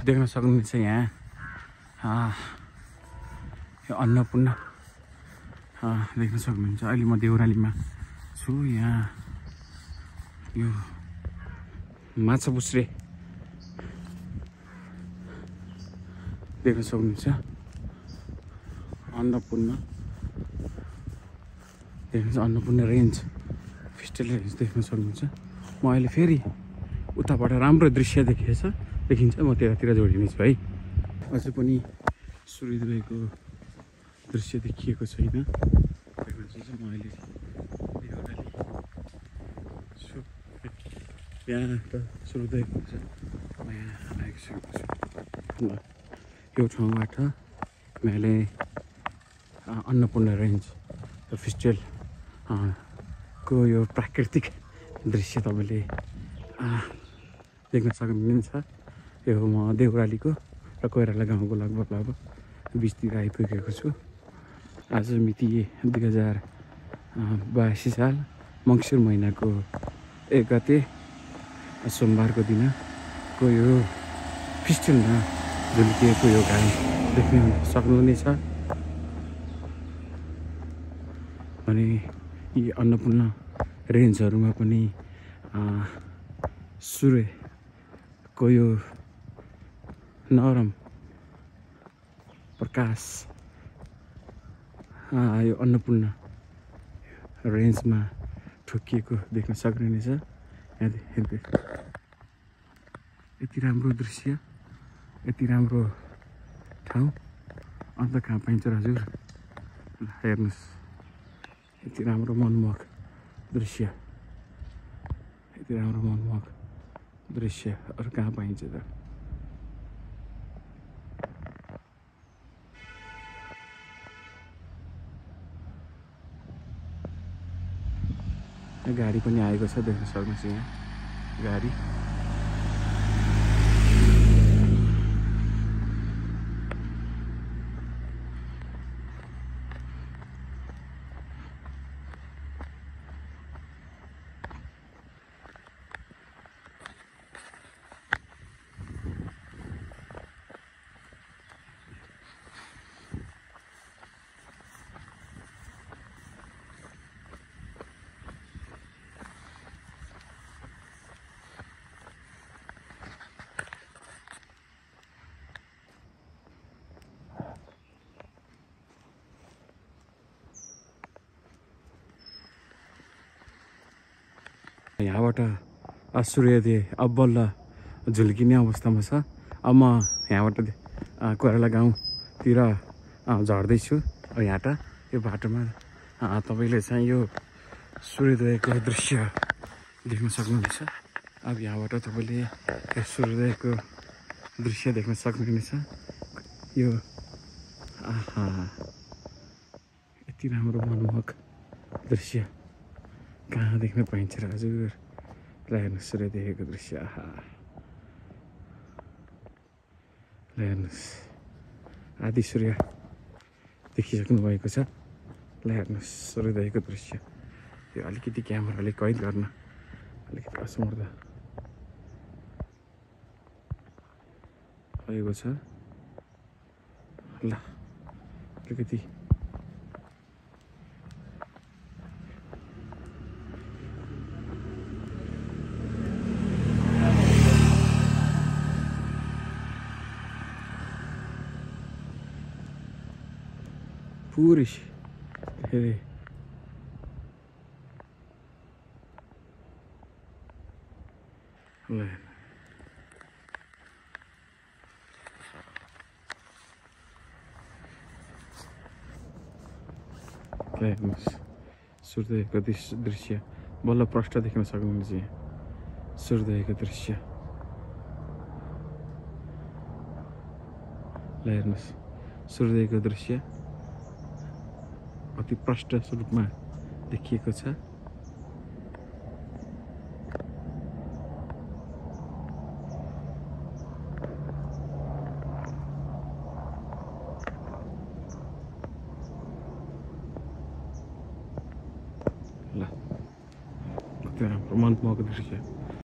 देख्न सक्नुहुन्छ यहाँ यो अन्नपूर्ण देख्न सक्नुहुन्छ। अहिले म देउरालीमा छु। यहाँ यो माछापुच्छ्रे देख्न सक्नुहुन्छ। अन्नपूर्ण रेन्ज, फिस्टेल रेन्ज देख्न सक्नुहुन्छ। म अहिले फेरि उताबाट राम्रो दृश्य देखिन्छ, म त्यतातिर जोडिनेछु है। अझै पनि सूर्योदयको दृश्य देखिएको छैन। म अहिले देउराली छु। यहाँ त सूर्योदय हुन्छ, म यहाँ आइसकेको छु। यो ठाउँबाट मैले अन्नपूर्ण रेन्ज र फिस्टेल को यो प्राकृतिक दृश्य तपाईँले देख्न सक्नुहुन्छ। यो म देउरालीको र कोइराला गाउँको लगभग 20तिर आइपुगेको छु। आज मिति 2082 साल मङ्सिर महिनाको 1 गते सोमबारको दिनको यो फिस्टेलमा झुल्किएको यो घाम देख्न सक्नुहुनेछ। अनि यी अन्नपूर्ण रेन्जहरूमा पनि सूर्यको यो नरम प्रकाश यो अन्नपूर्ण रेन्जमा ठोकिएको देख्न सक्नुहुनेछ। यति राम्रो दृश्य, यति राम्रो ठाउँ अन्त कहाँ पाइन्छ र हजुर? हेर्नुहोस्, यति राम्रो मनमोहक दृश्य, यति राम्रो मनमोहक दृश्य अरू कहाँ पाइन्छ त? गाडी पनि आएको छ, देख्न सक्नुहुन्छ यहाँ गाडी। यहाँबाट सूर्योदय अब बल्ल झुल्किने अवस्थामा छ। अब म यहाँबाट कोइराला गाउँतिर झर्दैछु। यहाँबाट यो बाटोमा तपाईँले चाहिँ यो सूर्योदयको दृश्य देख्न सक्नुहुनेछ। अब यहाँबाट तपाईँले सूर्योदयको दृश्य देख्न सक्नुहुनेछ। यो यति राम्रो मनमोहक दृश्य कहाँ देख्न पाइन्छ र हजुर? हेर्नुहोस् सूर्योदयको दृश्य। हेर्नुहोस् आदि सूर्य देखिसक्नु भएको छ। हेर्नुहोस् सूर्योदयको दृश्य। यो अलिकति क्यामेराले कैद गर्न अलिकति असमर्थ भएको छ। ल अलिकति पूरी हेर्नुहोस् सूर्योदयको दृश्य बल्ल प्रष्ट देख्न सक्नुहुन्छ। यहाँ सूर्योदयको दृश्य हेर्नुहोस्। सूर्योदयको दृश्य अति प्रष्ट रूपमा देखिएको छ। ल कति राम्रो मनमोहक दृश्य।